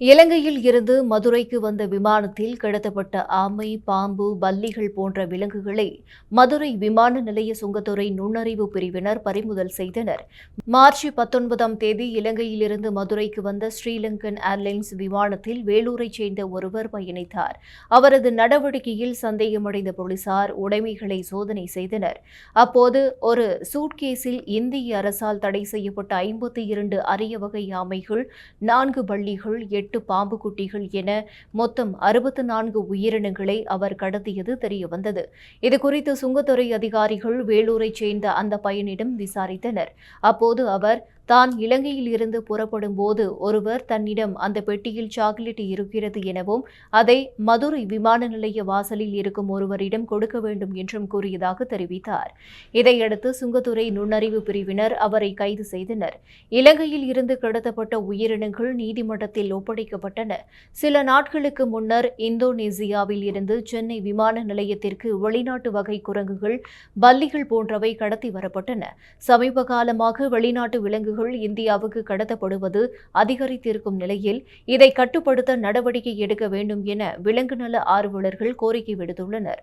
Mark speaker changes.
Speaker 1: இலங்கையில் இருந்து மதுரைக்கு வந்த விமானத்தில் கடத்தப்பட்ட ஆமை, பாம்பு, பல்லிகள் போன்ற விலங்குகளை மதுரை விமான நிலைய சுங்கத்துறை நுண்ணறிவு பிரிவினர் பறிமுதல் செய்தனர். மார்ச் 19ஆம் தேதி இலங்கையிலிருந்து மதுரைக்கு வந்த ஸ்ரீலங்கன் ஏர்லைன்ஸ் விமானத்தில் வேலூரைச் சேர்ந்த ஒருவர் பயணித்தார். அவரது நடவடிக்கையில் சந்தேகமடைந்த போலீசார் உடைமைகளை சோதனை செய்தனர். அப்போது ஒரு சூட்கேஸில் இந்திய அரசால் தடை செய்யப்பட்ட 52 அரிய வகை ஆமைகள், 4 பல்லிகள், 8 பாம்பு குட்டிகள் என மொத்தம் 64 உயிரினங்களை அவர் கடத்தியது தெரியவந்தது. இதுகுறித்து சுங்கத்துறை அதிகாரிகள் வேலூரைச் சேர்ந்த அந்த பையனிடம் விசாரித்தனர். அப்போது அவர் தான் இலங்கையில் இருந்து புறப்படும் போது ஒருவர் தன்னிடம் அந்த பெட்டியில் சாக்லேட் இருக்கிறது எனவும் அதை மதுரை விமான நிலைய வாசலில் இருக்கும் ஒருவரிடம் கொடுக்க வேண்டும் என்றும் கூறியதாக தெரிவித்தார். இதையடுத்து சுங்கத்துறை நுண்ணறிவு பிரிவினர் அவரை கைது செய்தனர். இலங்கையில் இருந்து கடத்தப்பட்ட உயிரினங்கள் நீதிமன்றத்தில் ஒப்படைக்கப்பட்டன. சில நாட்களுக்கு முன்னர் இந்தோனேசியாவில் இருந்து சென்னை விமான நிலையத்திற்கு வெளிநாட்டு வகை குரங்குகள், பல்லிகள் போன்றவை கடத்தி வரப்பட்டன. சமீப காலமாக வெளிநாட்டு விலங்குகள் இந்தியாவுக்கு கடத்தப்படுவது அதிகரித்திருக்கும் நிலையில் இதை கட்டுப்படுத்த நடவடிக்கை எடுக்க வேண்டும் என விலங்கு நல ஆர்வலர்கள் கோரிக்கை விடுத்துள்ளனர்.